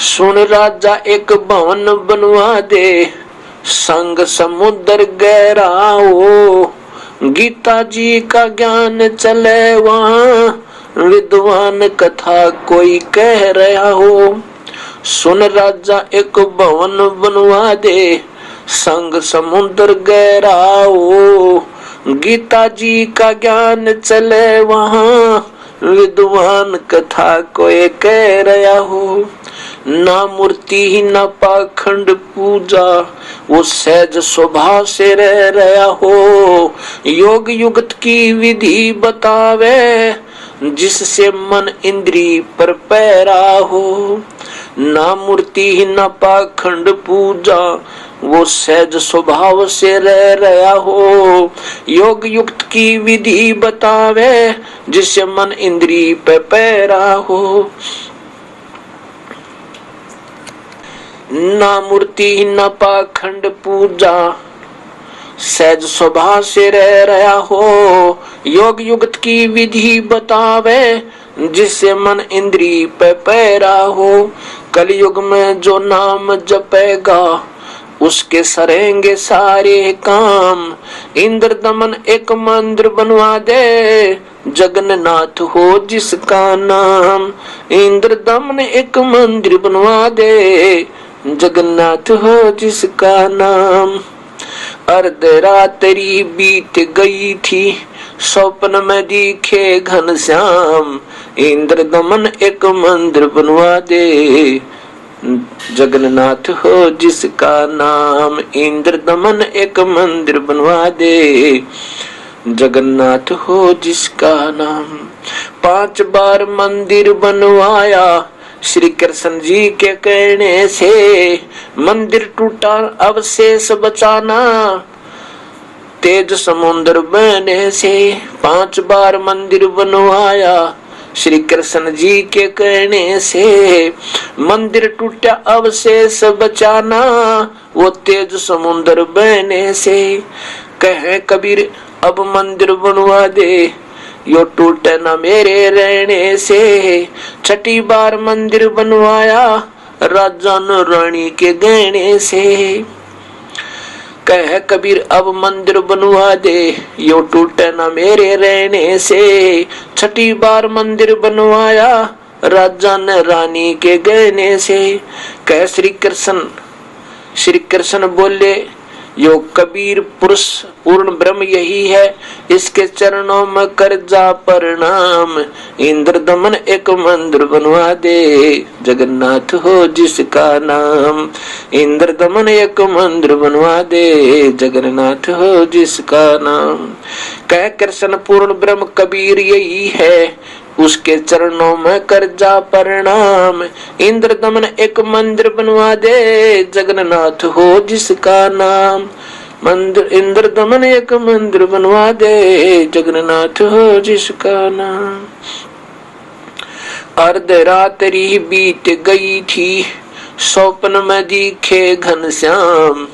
सुन राजा एक भवन बनवा दे, संग समुद्र गहरा हो, गीता जी का ज्ञान चले वहाँ, विद्वान कथा कोई कह रहा हो। सुन राजा एक भवन बनवा दे, संग समुद्र गहरा हो, गीता जी का ज्ञान चले वहाँ, विद्वान कथा कोई कह रहा हो। ना मूर्ति ही ना पाखंड पूजा, वो सहज स्वभाव से रह रहा हो, योग युक्त की विधि बतावे, जिससे मन इंद्री पर पैरा हो। ना मूर्ति ही ना पाखंड पूजा, वो सहज स्वभाव से रह रहा हो, योग युक्त की विधि बतावे, जिससे मन इंद्री पे पैरा हो। ना मूर्ति न पाखंड पूजा, सहज स्वभाव से रह रहा हो, योग युक्त की विधि बतावे, जिससे मन इंद्री पे पैरा हो। कलयुग में जो नाम जपेगा, उसके सरेंगे सारे काम। इंद्र दमन एक मंदिर बनवा दे, जगन्नाथ हो जिसका नाम। इंद्र दमन एक मंदिर बनवा दे, जगन्नाथ हो जिसका नाम। अर्ध रात्रि बीत गई थी, स्वप्न में दिखे घनश्याम, इंद्र दमन एक मंदिर बनवा दे, जगन्नाथ हो जिसका नाम। इंद्र दमन एक मंदिर बनवा दे, जगन्नाथ हो जिसका नाम। 5 बार मंदिर बनवाया, श्री कृष्ण जी के कहने से, मंदिर टूटा अवशेष बचाना, तेज समुद्र बहने से। 5 बार मंदिर बनवाया, श्री कृष्ण जी के कहने से, मंदिर टूटा अवशेष बचाना, वो तेज समुद्र बहने से। कहे कबीर अब मंदिर बनवा दे, यो टूटे न मेरे रहने से। 6ठी बार मंदिर बनवाया, राजा न रानी के गहने से। कह कबीर अब मंदिर बनवा दे, यो टूटे न मेरे रहने से। 6ठी बार मंदिर बनवाया, राजा न रानी के गहने से। कह श्री कृष्ण बोले, यो कबीर पुरुष पूर्ण ब्रह्म यही है, इसके चरणों में कर जा प्रणाम। इंद्र दमन एक मंदिर बनवा दे, जगन्नाथ हो जिसका नाम। इंद्र दमन एक मंदिर बनवा दे, जगन्नाथ हो जिसका नाम। कह कृष्ण पूर्ण ब्रह्म कबीर यही है, उसके चरणों में कर जा प्रणाम। इंद्र दमन एक मंदिर बनवा दे, जगन्नाथ हो जिसका नाम। मंदिर इंद्र दमन एक मंदिर बनवा दे, जगन्नाथ हो जिसका नाम। अर्ध रात्रि बीत गई थी, स्वप्न में दिखे घनश्याम।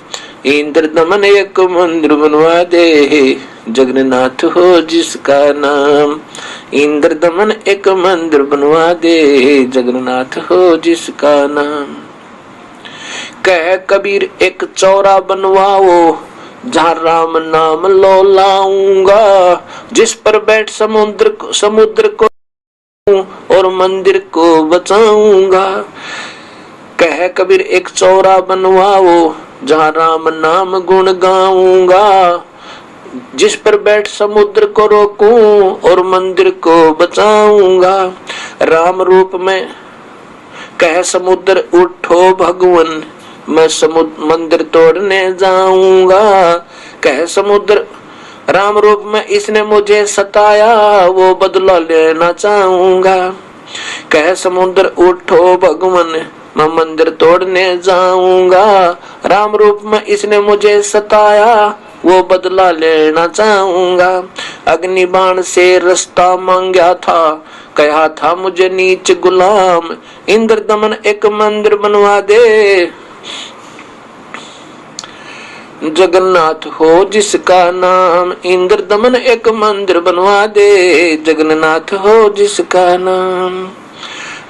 इंद्र दमन एक मंदिर बनवा दे, जगन्नाथ हो जिसका नाम। इंद्र दमन एक मंदिर बनवा दे, जगन्नाथ हो जिसका नाम। कह कबीर एक चौरा बनवाओ, जहाँ राम नाम लो लाऊंगा। जिस पर बैठ समुद्र को और मंदिर को बचाऊंगा। कह कबीर एक चौरा बनवाओ, जहाँ राम नाम गुण गाऊंगा। जिस पर बैठ समुद्र को रोकूं और मंदिर को बचाऊंगा। राम रूप में कह समुद्र उठो भगवन, मैं समुद्र मंदिर तोड़ने जाऊंगा। कह समुद्र राम रूप में इसने मुझे सताया, वो बदला लेना चाहूंगा। कह समुद्र उठो भगवन, मैं मंदिर तोड़ने जाऊंगा। राम रूप में इसने मुझे सताया, वो बदला लेना चाहूंगा। अग्नि बाण से रास्ता मांगा था, कहा था मुझे नीच गुलाम। इंद्र दमन एक मंदिर बनवा दे, जगन्नाथ हो जिसका नाम। इंद्र दमन एक मंदिर बनवा दे, जगन्नाथ हो जिसका नाम।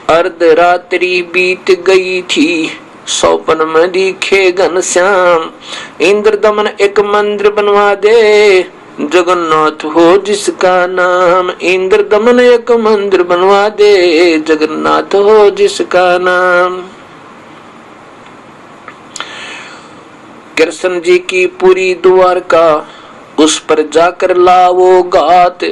अर्धरात्रि बीत गई थी, सौपन में दिखे घनश्याम। इंद्र दमन एक मंदिर बनवा दे, जगन्नाथ हो जिसका नाम। इंद्र दमन एक मंदिर बनवा दे, जगन्नाथ हो जिसका नाम। कृष्ण जी की पूरी द्वारका, उस पर जाकर लाओ गात।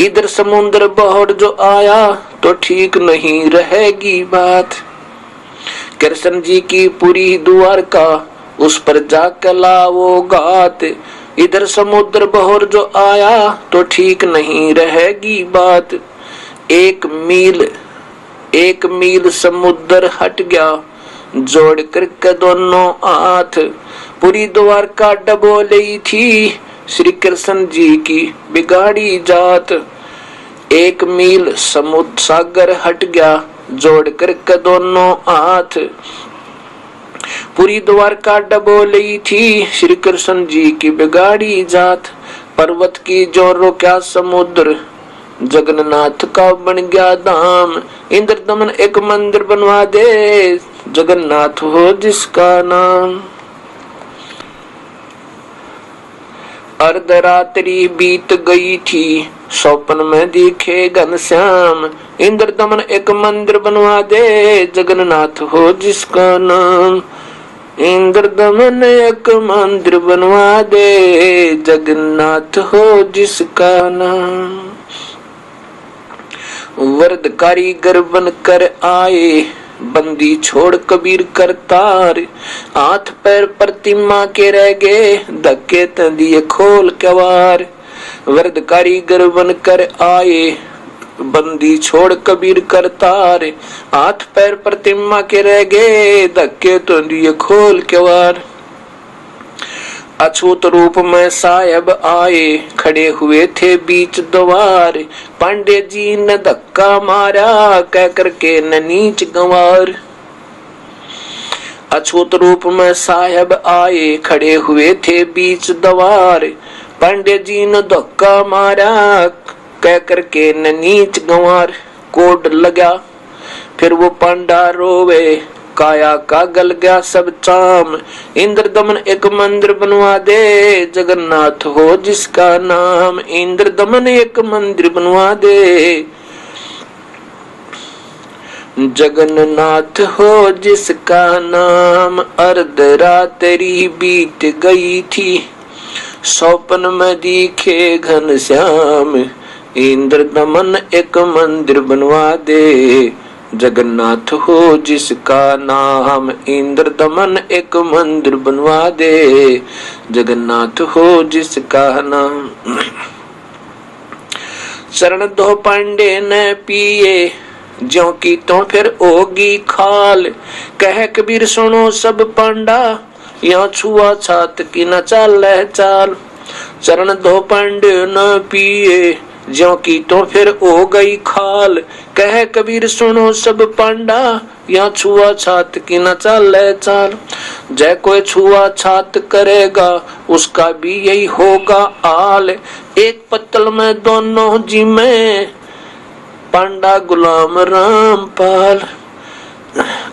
इधर समुद्र बहुत जो आया, तो ठीक नहीं रहेगी बात। कृष्ण जी की पूरी द्वारका, उस पर जाकर लाओ गात। इधर समुद्र बहुत जो आया, तो ठीक नहीं रहेगी बात। एक मील समुद्र हट गया, जोड़ करके दोनों हाथ। पूरी द्वारका डबोली थी, श्री कृष्ण जी की बिगाड़ी जात। एक मील समुद्र सागर हट गया, जोड़ करके दोनों हाथ। पूरी द्वारका डबोली थी, श्री कृष्ण जी की बिगाड़ी जात। पर्वत की जो रोका समुद्र, जगन्नाथ का बन गया धाम। इंद्र दमन एक मंदिर बनवा दे, जगन्नाथ हो जिसका नाम। अर्धरात्रि बीत गई थी, सौपन में दिखे घनश्याम। इंद्र दमन एक मंदिर बनवा दे, जगन्नाथ हो जिसका नाम। इंद्र दमन एक मंदिर बनवा दे, जगन्नाथ हो जिसका नाम। वरद कारीगर बनकर आए, बंदी छोड़ कबीर करतार। हाथ पैर प्रतिमा के रह गए, धक्के तंदिए खोल कवार। वरद कारीगर बनकर आए, बंदी छोड़ कबीर करतार। हाथ पैर प्रतिमा के रह गए, धक्के तंदिए खोल कवार। अछूत रूप में साहेब आए, खड़े हुए थे बीच द्वार। पांडे जी ने धक्का मारा, कह करके न नीच गंवार। अछूत रूप में साहेब आए, खड़े हुए थे बीच द्वार। पांडे जी ने धक्का मारा, कह करके न नीच गंवार। कोड लगा फिर वो पांडा रोवे, काया का गल गया सब चाम। इंद्र दमन एक मंदिर बनवा दे, जगन्नाथ हो जिसका नाम। इंद्र दमन एक मंदिर बनवा दे, जगन्नाथ हो जिसका नाम। अर्धरात्रि बीत गई थी, सौपन में दिखे घनश्याम। इंद्र दमन एक मंदिर बनवा दे, जगन्नाथ हो जिसका नाम। इंद्र दमन एक मंदिर बनवा दे, जगन्नाथ हो जिसका नाम। चरण दो पांडे ने पिए, ज्यों की तो फिर होगी खाल। कह कबीर सुनो सब पांडा, यहाँ छुआ छात की न चाल चाल। चरण दो पांडे न पिए, ज्यों की तो फिर हो गई खाल। कह कबीर सुनो सब पांडा, यहाँ छुआ छात की न चाल चाल। जय कोई छुआ छात करेगा, उसका भी यही होगा हाल। एक पत्तल में दोनों जी में, पांडा गुलाम रामपाल।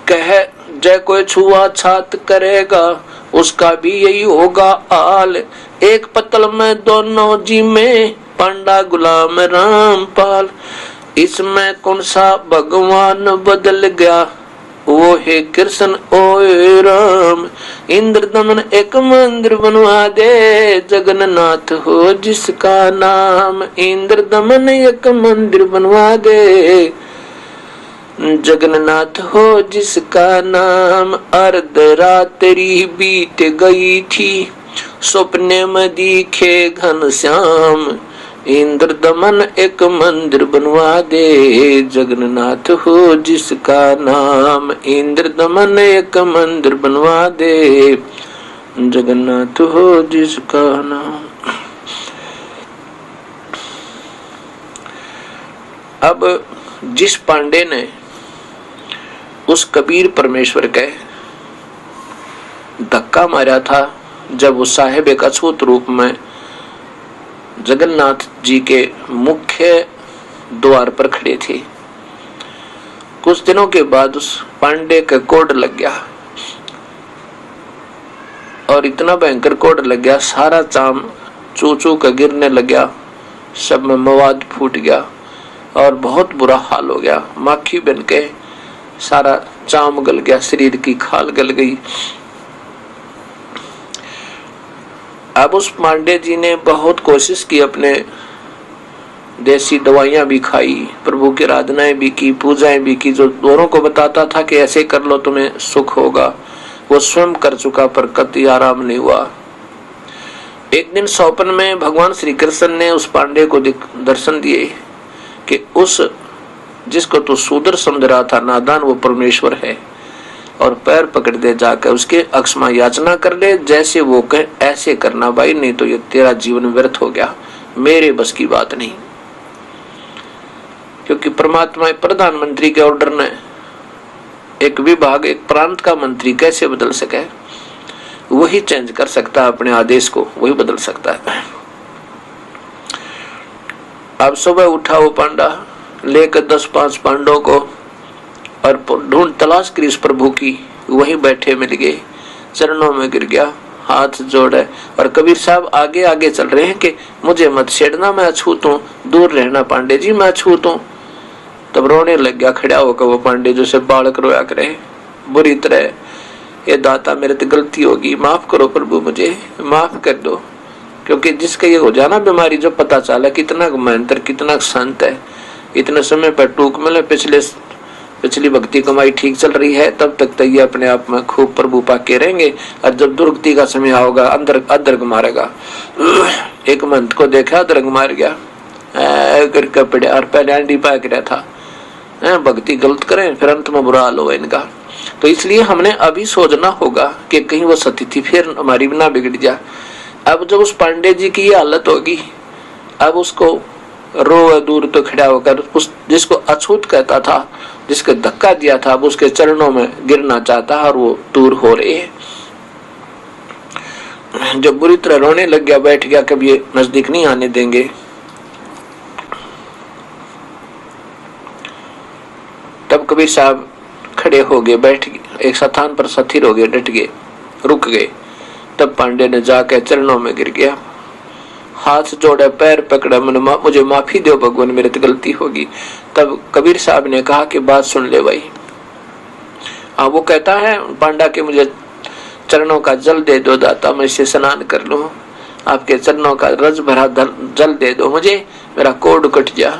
कह जय कोई छुआ छात करेगा, उसका भी यही होगा हाल। एक पत्तल में दोनों जी में, पांडा गुलाम रामपाल। इसमें कौन सा भगवान बदल गया, वो हे कृष्ण ओए राम, इंद्र दमन एक मंदिर बनवा दे, जगन्नाथ हो जिसका नाम। इंद्र दमन एक मंदिर बनवा दे, जगन्नाथ हो जिसका नाम। अर्ध रात्रि बीत गई थी, स्वप्ने में दिखे घनश्याम। इंद्र दमन एक मंदिर बनवा दे, जगन्नाथ हो जिसका नाम। इंद्र दमन एक मंदिर बनवा दे, जगन्नाथ हो जिसका नाम। अब जिस पांडे ने उस कबीर परमेश्वर के धक्का मारा था, जब वो साहेब एक अछूत रूप में जगन्नाथ जी के मुख्य द्वार पर खड़े थे, कुछ दिनों के बाद उस पांडे का कोड लग गया, और इतना भयंकर कोड लग गया, सारा चाम चू चू का गिरने लग गया, सब में मवाद फूट गया और बहुत बुरा हाल हो गया। माखी बन के सारा चाम गल गया, शरीर की खाल गल गई। अब उस पांडे जी ने बहुत कोशिश की, अपने देसी दवाइयां भी खाई, प्रभु की आराधनाएं भी की, पूजाएं भी की, जो दोनों को बताता था कि ऐसे कर लो तुम्हें सुख होगा, वो स्वयं कर चुका, पर कति आराम नहीं हुआ। एक दिन स्वप्न में भगवान श्री कृष्ण ने उस पांडे को दर्शन दिए कि उस जिसको तू शूद्र समझ रहा था, नादान, वो परमेश्वर है, और पैर पकड़ दे, जाकर उसके अक्षमा याचना कर ले, जैसे वो कहे ऐसे करना भाई, नहीं तो ये तेरा जीवन व्यर्थ हो गया, मेरे बस की बात नहीं। क्योंकि परमात्मा प्रधानमंत्री के ऑर्डर ने एक विभाग, एक प्रांत का मंत्री कैसे बदल सके? वही चेंज कर सकता है, अपने आदेश को वही बदल सकता है। अब सुबह उठा वो पांडा, लेकर 10-5 पांडवों को, और ढूंढ तलाश करी उस प्रभु की, वहीं बैठे मिल गए, चरणों में गिर गया, हाथ जोड़े, और कबीर साहब आगे आगे चल रहे हैं कि मुझे मत छेड़ना, मैं अछूत हूं, दूर रहना पांडे जी, मैं अछूत हूं। तब रोने लग गया खड़ा होकर वो पांडे, जो से बालक रोया करे बुरी तरह, ये दाता मेरे तो गलती होगी, माफ करो प्रभु, मुझे माफ कर दो। क्योंकि जिसका ये हो जाना बीमारी, जो पता चला कितना मंत्र, कितना संत है, इतने समय पर टूक मिले, पिछली भक्ति कमाई ठीक चल रही है, तब तक तो ये अपने आप में खूब प्रभु पाके रहेंगे, और जब दुर्गति का समय आओगा अंदर अदरग मारेगा। एक मंत्र को देखा, अदरग मार गया करके पड़े, और पहले अंडी पाक रहा था, भक्ति गलत करें फिर अंत में बुरा हाल हो इनका। तो इसलिए हमने अभी सोचना होगा कि कहीं वो सतिथि फिर हमारी ना बिगड़ जाए। अब जब उस पांडे जी की ये हालत होगी, अब उसको रो दूर तो खड़ा होकर, उस जिसको अछूत कहता था, जिसके धक्का दिया था, अब उसके चरणों में गिरना चाहता, और वो दूर हो रहे हैं। जब बुरी तरह रोने लग गया, बैठ गया, कभी ये नजदीक नहीं आने देंगे। तब कबीर साहब खड़े हो गए, बैठ गए, एक स्थान पर स्थिर हो गए, डट गए, रुक गए। तब पांडे ने जाकर चरणों में गिर गया, हाथ जोड़े, पैर पकड़ा, मुझे माफी दो भगवान, मेरे तो गलती होगी। तब कबीर साहब ने कहा कि बात सुन ले भाई। वो कहता है पांडा के मुझे चरणों का जल दे दो दाता, मैं इसे स्नान कर लूं, आपके चरणों का रज भरा जल दे दो मुझे, मेरा कोड कट जा।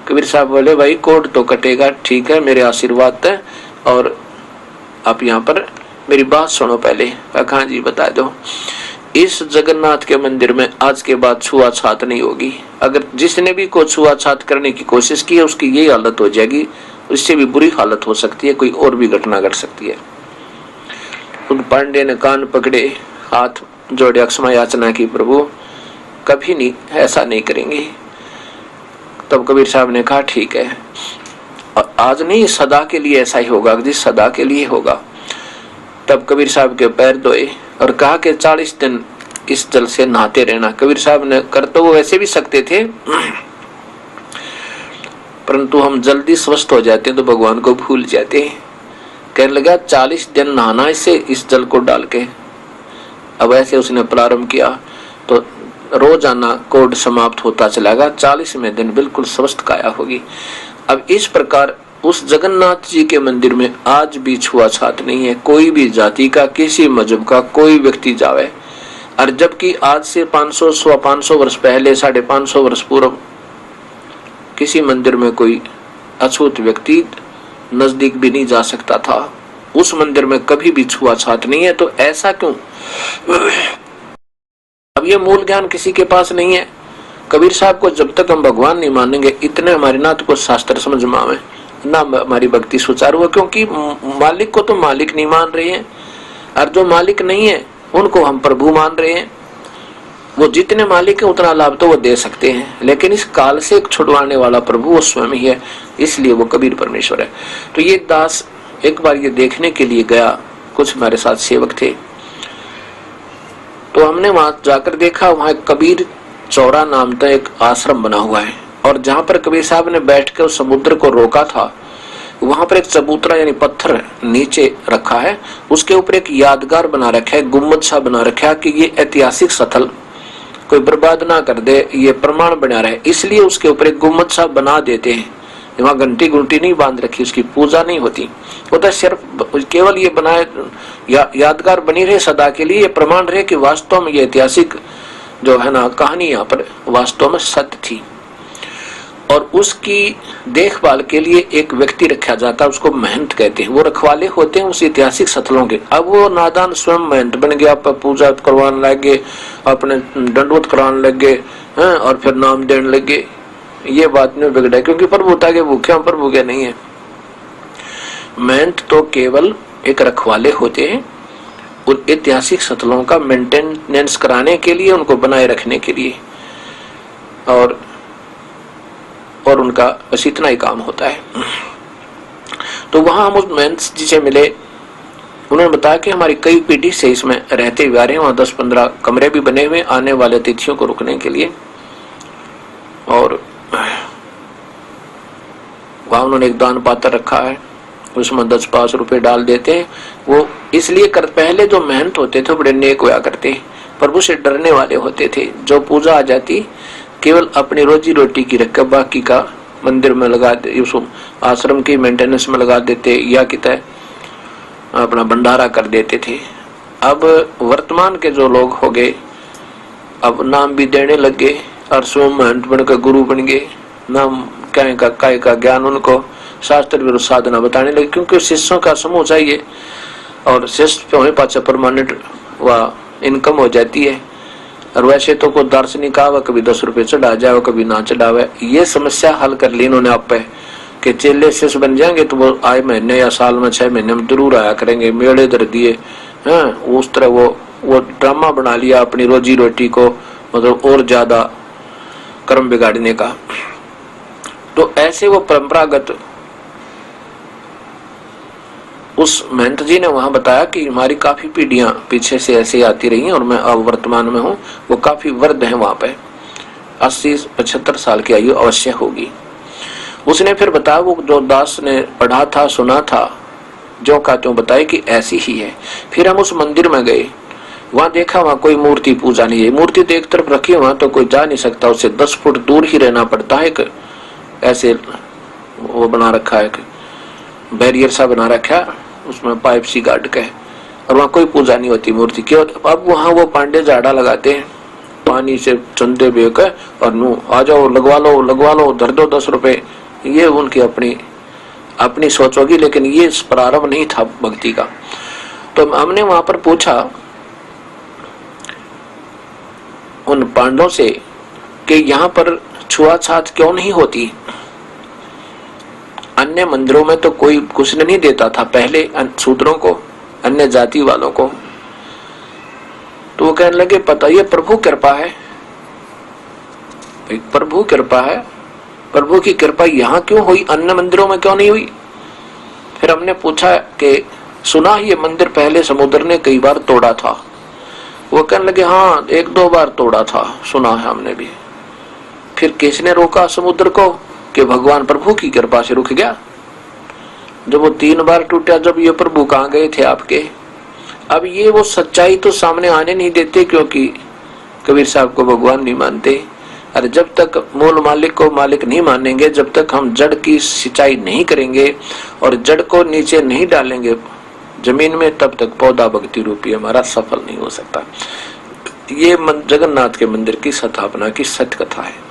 कबीर साहब बोले भाई कोड तो कटेगा, ठीक है, मेरे आशीर्वाद है, और आप यहाँ पर मेरी बात सुनो पहले। कहा जी बता दो। इस जगन्नाथ के मंदिर में आज के बाद छुआछात नहीं होगी। अगर जिसने भी को छुआछात करने की कोशिश की है, उसकी यही हालत हो जाएगी, उससे भी बुरी हालत हो सकती है, कोई और भी घटना घट सकती है। उन पांडे ने कान पकड़े, हाथ जोड़े, अक्षमा याचना की, प्रभु कभी नहीं ऐसा नहीं करेंगे। तब कबीर साहब ने कहा ठीक है, और आज नहीं सदा के लिए ऐसा ही होगा, जिस सदा के लिए होगा। तब कबीर साहब के पैर धोए और कहा कि 40 दिन इस जल से नहाते रहना। कबीर साहब ने कर तो वो वैसे भी सकते थे, परंतु हम जल्दी स्वस्थ हो जाते हैं तो भगवान को भूल जाते हैं। कहने लगा 40 दिन नहाना इससे, इस जल को डाल के। अब ऐसे उसने प्रारंभ किया तो रोजाना कोड समाप्त होता चला गया, 40वें दिन बिल्कुल स्वस्थ काया होगी। अब इस प्रकार उस जगन्नाथ जी के मंदिर में आज भी छुआछात नहीं है। कोई भी जाति का, किसी मजहब का कोई व्यक्ति जावे, और जबकि आज से 500 वर्ष पहले, 550 वर्ष पूर्व किसी मंदिर में कोई अछूत व्यक्ति नजदीक भी नहीं जा सकता था। उस मंदिर में कभी भी छुआछात नहीं है। तो ऐसा क्यों? अब ये मूल ज्ञान किसी के पास नहीं है। कबीर साहब को जब तक हम भगवान नहीं मानेंगे, इतने हमारी ना तो कुछ शास्त्र समझ में आवे, ना हमारी भक्ति सुचारू है, क्योंकि मालिक को तो मालिक नहीं मान रहे हैं, और जो मालिक नहीं है उनको हम प्रभु मान रहे हैं। वो जितने मालिक है उतना लाभ तो वो दे सकते हैं, लेकिन इस काल से छुड़वाने वाला प्रभु वो स्वयं ही है, इसलिए वो कबीर परमेश्वर है। तो ये दास एक बार ये देखने के लिए गया, कुछ हमारे साथ सेवक थे, तो हमने वहां जाकर देखा, वहां कबीर चौरा नाम का एक आश्रम बना हुआ है, और जहां पर कबीर साहब ने बैठ कर उस समुद्र को रोका था, वहां पर एक चबूतरा यानी पत्थर नीचे रखा है, उसके ऊपर एक यादगार बना रखा है, गुम्बद सा बना रखा है कि ये ऐतिहासिक स्थल कोई बर्बाद ना कर दे, ये प्रमाण बना रहे, इसलिए उसके ऊपर एक गुम्बद सा बना देते हैं। वहां घंटी गुंटी नहीं बांध रखी, उसकी पूजा नहीं होती, वो तो सिर्फ केवल ये बनाए यादगार बनी रहे सदा के लिए, ये प्रमाण रहे कि वास्तव में ये ऐतिहासिक जो है ना कहानी यहाँ पर वास्तव में सत्य थी। और उसकी देखभाल के लिए एक व्यक्ति रखा जाता है, उसको महंत कहते हैं, वो रखवाले होते हैं उस ऐतिहासिक स्थलों के। अब वो नादान स्वयं महंत बन गया, पूजा करवाने लगे, अपने दंडवत कराने लगे, और फिर नाम देने लगे। ये बात नहीं बिगड़ा, क्योंकि प्रभुता के भूखे हम प्रभु के नहीं है। महंत तो केवल एक रखवाले होते हैं उन ऐतिहासिक स्थलों का मेंटेनेंस कराने के लिए, उनको बनाए रखने के लिए, और उनका बस इतना ही काम होता है। तो वहां हम उस महंत जी से मिले, उन्होंने बताया कि हमारी कई पीढ़ी से इसमें रहते हुए आ रहे हैं, वहां 10-15 कमरे भी बने हुए आने वाले अतिथियों को रुकने के लिए, और वहां उन्होंने एक दान पात्र रखा है, उसमें 10-5 रुपए डाल देते हैं। वो इसलिए पहले जो महंत होते थे बड़े नेक हुआ करते, प्रभु से डरने वाले होते थे। जो पूजा आ जाती केवल अपनी रोजी रोटी की रकम बाकी का मंदिर में लगा दे, उस आश्रम की मेंटेनेंस में लगा देते, या कितना अपना भंडारा कर देते थे। अब वर्तमान के जो लोग हो गए, अब नाम भी देने लगे और स्वयं महंत बनकर गुरु बन गए, नाम काय का ज्ञान उनको शास्त्र विरुद्ध साधना बताने लगे, क्योंकि शिष्यों का समूह चाहिए, और शिष्य पे पाचा परमानेंट व इनकम हो जाती है। और वैसे तो कोई दार्शनिक आवा, कभी 10 रुपए चढ़ा जाए, कभी ना चढ़ावे। ये समस्या हल कर ली इन्होंने आप पे कि चेले शिष्य बन जाएंगे तो वो आए महीने या साल में 6 महीने में जरूर आया करेंगे, मेले धर दिए हैं, उस तरह वो ड्रामा बना लिया अपनी रोजी रोटी को मतलब और ज्यादा कर्म बिगाड़ने का। तो ऐसे वो परंपरागत उस महंत जी ने वहां बताया कि हमारी काफी पीढ़ियां पीछे से ऐसे आती रही हैं, और मैं अब वर्तमान में हूँ। वो काफी वृद्ध हैं, वहां पे 80-75 साल की आयु अवश्य होगी। उसने फिर बताया, वो जो दास ने पढ़ा था सुना था, जो का त्यों बताया कि ऐसी ही है। फिर हम उस मंदिर में गए, वहां देखा वहां कोई मूर्ति पूजा नहीं है, मूर्ति तो एक तरफ रखी है, वहां तो कोई जा नहीं सकता, उससे 10 फुट दूर ही रहना पड़ता है। ऐसे वो बना रखा है, बैरियर सा बना रखा है, उसमें पाइप सी गार्ड का है, और वहां कोई पूजा नहीं होती मूर्ति की। अब वहां वो पांडे झाड़ा लगाते हैं, पानी से चंदे बेकर और नू आ जाओ लगवा लो धर दो 10 रुपए। ये उनकी अपनी सोच होगी, लेकिन ये प्रारंभ नहीं था भक्ति का। तो हमने वहां पर पूछा उन पांडवों से कि यहाँ पर छुआछात क्यों नहीं होती। अन्य मंदिरों में तो कोई कुछ नहीं देता था पहले शूद्रों को, अन्य जाति वालों को। तो वो कहने लगे पता ये प्रभु कृपा है, प्रभु कृपा है, प्रभु की कृपा यहाँ क्यों हुई, अन्य मंदिरों में क्यों नहीं हुई। फिर हमने पूछा कि सुना ये मंदिर पहले समुद्र ने कई बार तोड़ा था। वो कहने लगे हाँ 1-2 बार तोड़ा था, सुना है हमने भी। फिर किसने रोका समुद्र को कि भगवान प्रभु की कृपा से रुक गया। जब वो 3 बार टूटा, जब ये प्रभु कहाँ गए थे आपके। अब ये वो सच्चाई तो सामने आने नहीं देते, क्योंकि कबीर साहब को भगवान नहीं मानते। और जब तक मूल मालिक को मालिक नहीं मानेंगे, जब तक हम जड़ की सिंचाई नहीं करेंगे और जड़ को नीचे नहीं डालेंगे जमीन में, तब तक पौधा भक्ति रूपी हमारा सफल नहीं हो सकता। ये जगन्नाथ के मंदिर की स्थापना की सत्य कथा है।